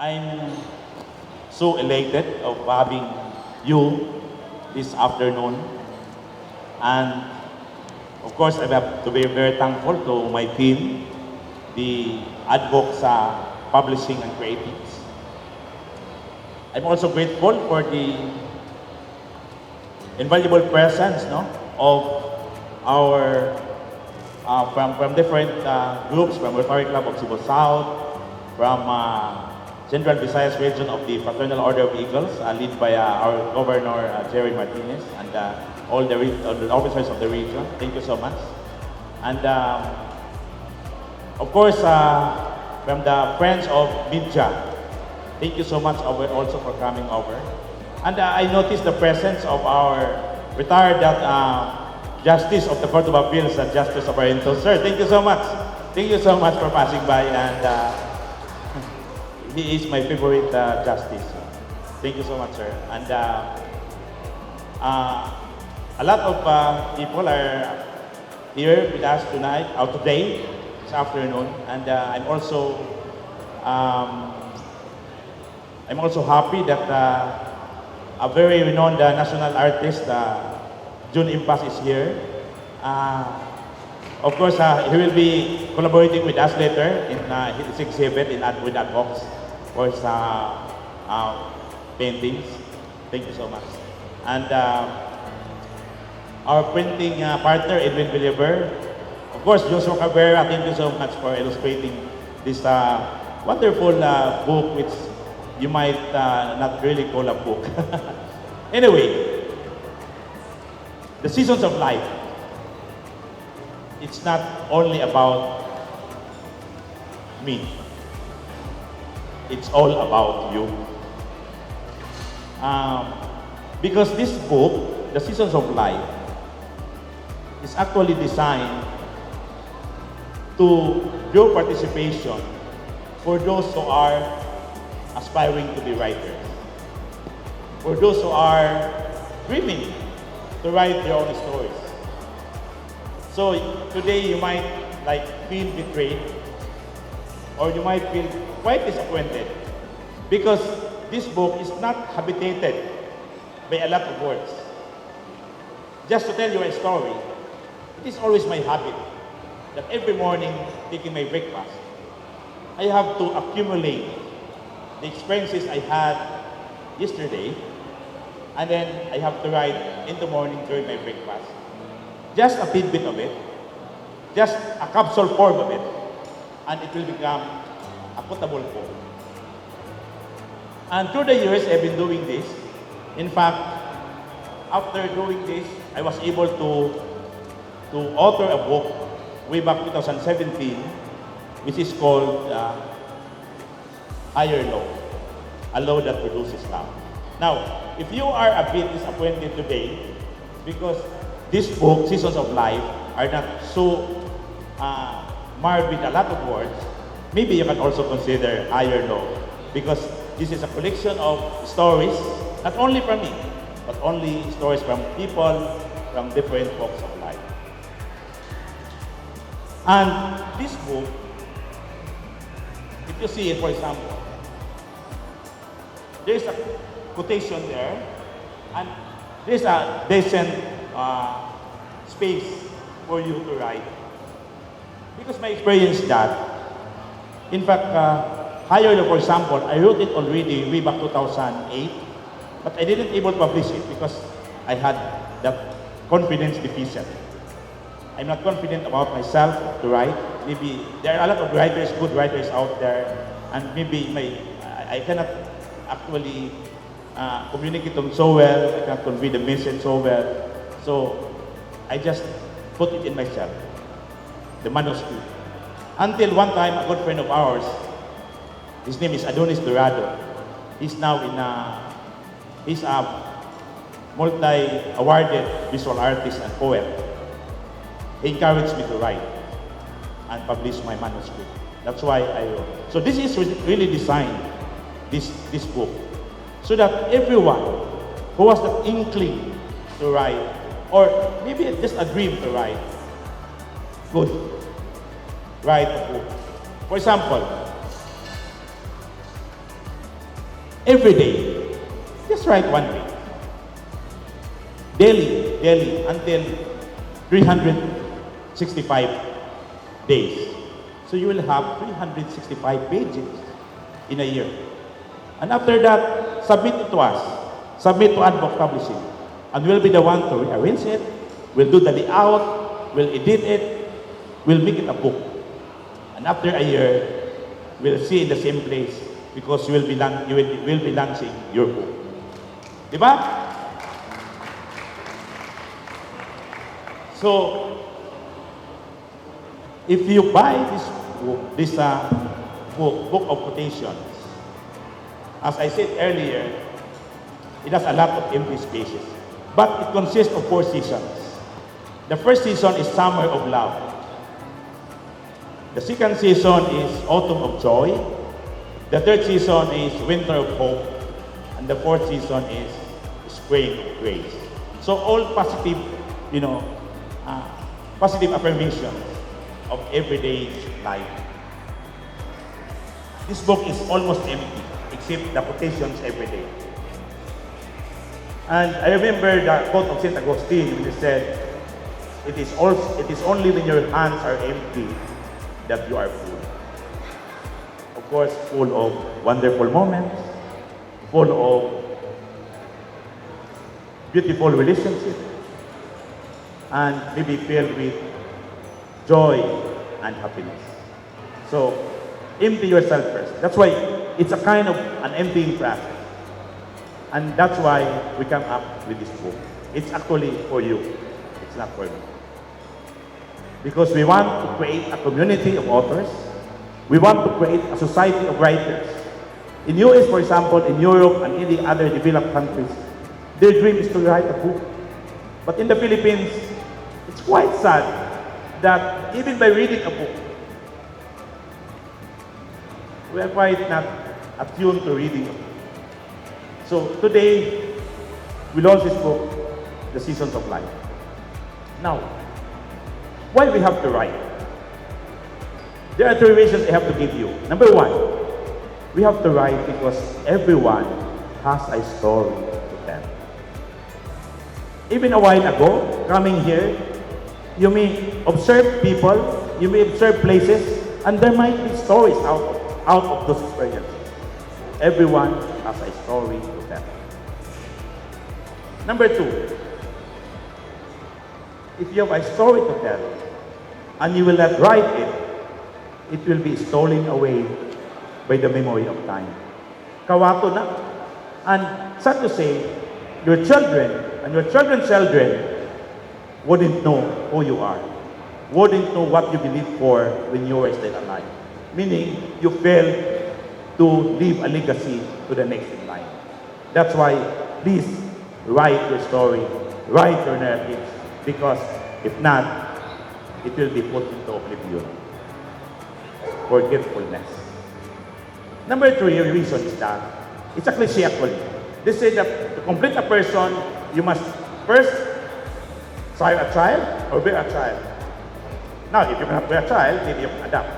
I'm so elated of having you this afternoon. And of course, I have to be very thankful to my team, the Advaux Publishing and Creatives. I'm also grateful for the invaluable presence of our from different groups, from Rotary Club of Cebu South, from Central Visayas region of the Fraternal Order of Eagles, led by our Governor Jerry Martinez, and all the officers of the region. Thank you so much. And of course, from the Friends of Media, thank you so much also for coming over. And I noticed the presence of our retired Justice of the Court of Appeals, Justice Abarento. Sir, thank you so much. Thank you so much for passing by, and he is my favorite justice. Thank you so much, sir. And a lot of people are here with us tonight, today, this afternoon, and I'm also happy that a very renowned national artist, June Impas, is here. Of course, he will be collaborating with us later in his exhibit with Advaux for his paintings. Thank you so much. And our printing partner, Edwin Believer. Of course, Joshua Cabrera, thank you so much for illustrating this wonderful book, which you might not really call a book. Anyway, the Seasons of Life, it's not only about me. It's all about you. Because this book, The Seasons of Life, is actually designed to your participation for those who are aspiring to be writers, for those who are dreaming to write their own stories. So today you might feel betrayed, or you might feel quite disappointed because this book is not habitated by a lot of words. Just to tell you a story, it is always my habit that every morning taking my breakfast, I have to accumulate the experiences I had yesterday, and then I have to write in the morning during my breakfast. Just a tidbit of it, just a capsule form of it, and it will become a quotable form. And through the years, I've been doing this. In fact, after doing this, I was able to author a book way back 2017, which is called Higher Law, a law that produces love. Now, if you are a bit disappointed today because this book, Seasons of Life, are not so marred with a lot of words, maybe you can also consider Higher Law, because this is a collection of stories, not only from me, but only stories from people from different walks of life. And this book, if you see it, for example, there's a quotation there, and there's a decent space for you to write. Because my experience that, in fact, Higher Law, for example, I wrote it already way back 2008, but I didn't able to publish it because I had that confidence deficit. I'm not confident about myself to write. Maybe there are a lot of writers, good writers out there, and maybe I cannot actually communicate them so well, I cannot convey the message so well. So I just put it in myself, the manuscript. Until one time, a good friend of ours, his name is Adonis Dorado. He's now he's a multi-awarded visual artist and poet. He encouraged me to write and publish my manuscript. That's why I wrote. So this is really designed, this book, so that everyone who has the inkling to write, or maybe just a dream to write, could write a book. For example, Every day. Just write one page. Daily, until 365 days. So you will have 365 pages in a year. And after that, submit it to us. Submit to Advaux Publishing. And we'll be the one to rearrange it. We'll do the layout. We'll edit it. We'll make it a book. And after a year, we'll see in the same place because you will be launching your book. Diba? So, if you buy this book of quotations, as I said earlier, it has a lot of empty spaces. But it consists of 4 seasons. The first season is Summer of Love. The second season is Autumn of Joy. The third season is Winter of Hope. And the fourth season is Spring of Grace. So all positive, positive affirmations of everyday life. This book is almost empty, except the quotations every day. And I remember the quote of St. Augustine when he said, it is only when your hands are empty that you are full. Of course, full of wonderful moments, full of beautiful relationships, and maybe filled with joy and happiness. So, empty yourself first. That's why it's a kind of an emptying process. And that's why we come up with this book. It's actually for you. It's not for me. Because we want to create a community of authors. We want to create a society of writers. In US, for example, in Europe and in the other developed countries, their dream is to write a book. But in the Philippines, it's quite sad that even by reading a book, we are quite not attuned to reading a book. So today, we launch this book, The Seasons of Life. Now, why we have to write? There are 3 reasons I have to give you. Number 1, we have to write because everyone has a story to tell. Even a while ago, coming here, you may observe people, you may observe places, and there might be stories out of those experiences. Everyone has a story to tell. Number 2, if you have a story to tell, and you will not write it, it will be stolen away by the memory of time. Kawato na. And sad to say, your children and your children's children wouldn't know who you are, wouldn't know what you believe for when you were still alive. Meaning, you failed to leave a legacy to the next in line. That's why, please, write your story, write your narratives, because if not, it will be put into oblivion. Forgetfulness. Number 3 reason is that, it's a cliche actually. They say that to complete a person, you must first sire a child or bear a child. Now, if you cannot bear a child, maybe you can adopt.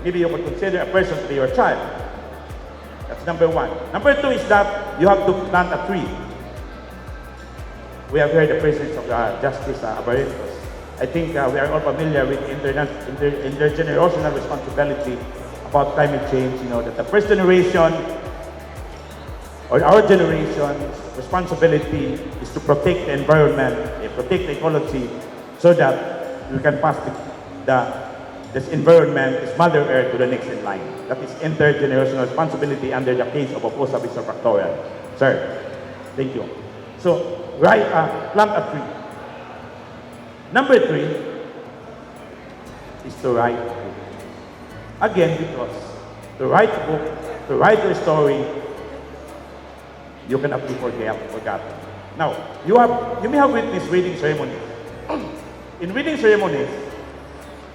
Maybe you could consider a person to be your child. That's number 1. Number 2 is that you have to plant a tree. We have heard the presence of Justice Abarentos. I think we are all familiar with intergenerational responsibility about climate change. You know, that the first generation or our generation's responsibility is to protect the environment, protect the ecology, so that we can pass this environment, this Mother Earth, to the next in line. That is intergenerational responsibility under the case of Advaux Factorial. Sir, thank you. So, plant a tree. Number 3 is to write a book. Again, because to write a book, to write your story, you cannot be forgotten. Now, you may have witnessed reading ceremonies. In reading ceremonies,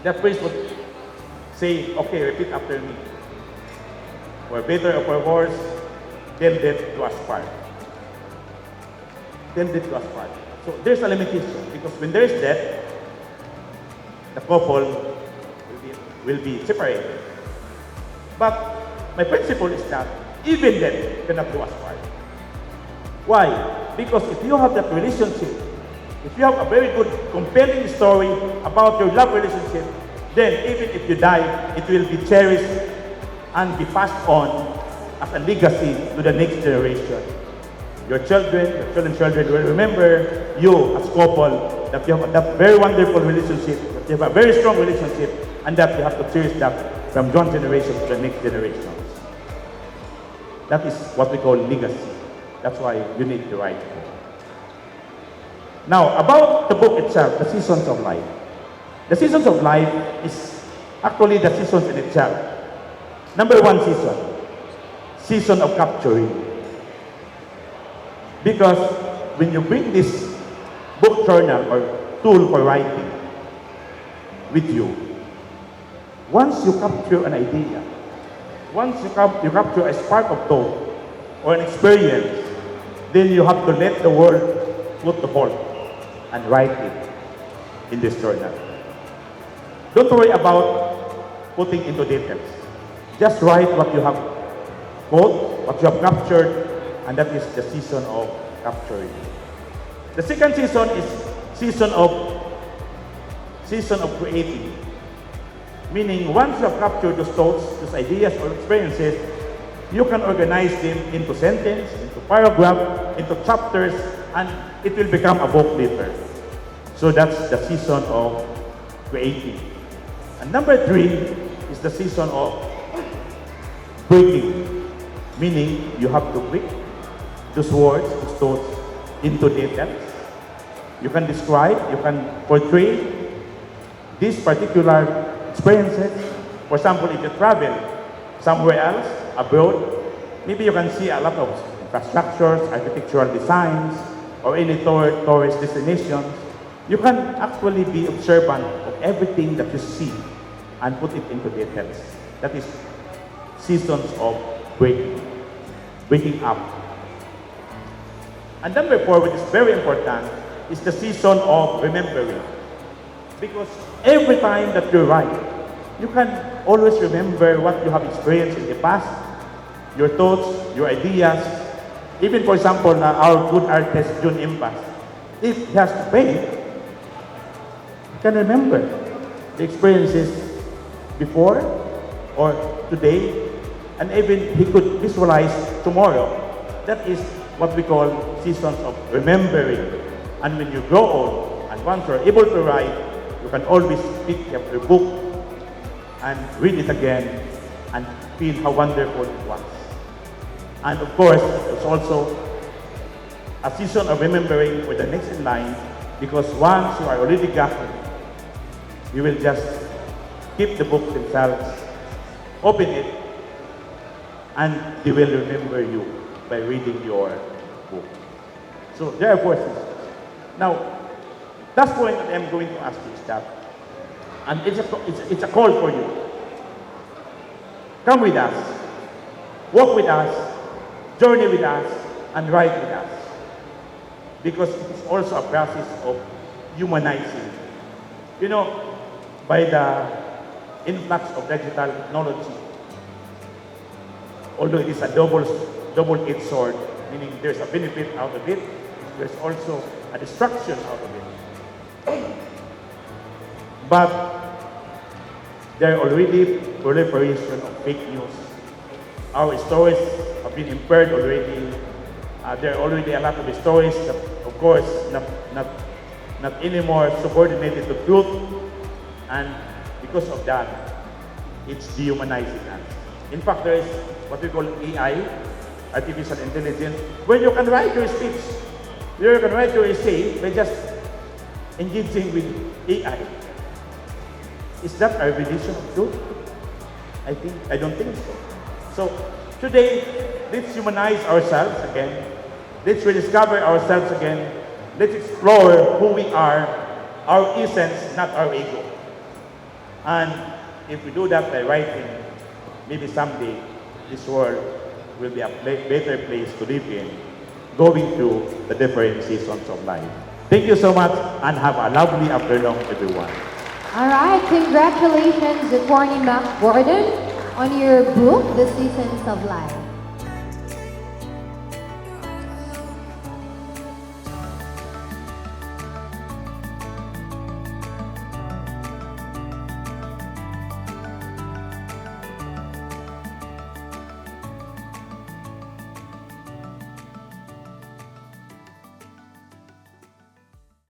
the priest would say, okay, repeat after me. For better or for worse, tended to aspire. Tended to aspire. So there's a limitation because when there is death, the couple will be separated. But my principle is that even death cannot do us part. Why? Because if you have that relationship, if you have a very good, compelling story about your love relationship, then even if you die, it will be cherished and be passed on as a legacy to the next generation. Your children's children will remember you as couple, that you have that very wonderful relationship, that you have a very strong relationship, and that you have to cherish that from one generation to the next generation. That is what we call legacy. That's why you need to write a book. Now, about the book itself, The Seasons of Life. The Seasons of Life is actually the seasons in itself. Number one season of capturing. Because when you bring this book journal or tool for writing with you, once you capture an idea, once you capture a spark of thought or an experience, then you have to let the world put the halt and write it in this journal. Don't worry about putting into details. Just write what you have caught, what you have captured, and that is the season of capturing. The second season is season of creating. Meaning, once you have captured those thoughts, those ideas or experiences, you can organize them into sentence, into paragraph, into chapters, and it will become a book later. So that's the season of creating. And number three is the season of breaking. Meaning, you have to break those words, those thoughts into details. You can describe, you can portray these particular experiences. For example, if you travel somewhere else, abroad, maybe you can see a lot of infrastructures, architectural designs, or any tourist destinations. You can actually be observant of everything that you see and put it into details. That is seasons of breaking up. And number four, which is very important, is the season of remembering. Because every time that you write, you can always remember what you have experienced in the past, your thoughts, your ideas. Even, for example, our good artist, June Impas, if he has to paint, he can remember the experiences before or today, and even he could visualize tomorrow. That is what we call seasons of remembering. And when you grow old, and once you're able to write, you can always pick up your book and read it again and feel how wonderful it was. And of course, it's also a season of remembering for the next in line, because once you are already gathered, you will just keep the books themselves, open it, and they will remember you by reading your book. So there are 4 seasons. Now, last point that I'm going to ask you is that, and it's a call for you. Come with us, walk with us, journey with us, and write with us. Because it's also a process of humanizing. You know, by the influx of digital technology, although it is a double-edged sword, meaning there's a benefit out of it, there's also a destruction out of it. But there are already proliferation of fake news. Our stories have been impaired already. There are already a lot of stories that, of course, not anymore subordinated to truth. And because of that, it's dehumanizing us. In fact, there is what we call AI, artificial intelligence, where you can write your speech, you can write your essay by just engaging with AI. Is that our rendition of truth? I don't think so. So today, let's humanize ourselves again. Let's rediscover ourselves again. Let's explore who we are, our essence, not our ego. And if we do that by writing, maybe someday this world will be a better place to live in, going through the different seasons of life. Thank you so much, and have a lovely afternoon, everyone. All right, congratulations, Atty. Mac Gordon, on your book, The Seasons of Life.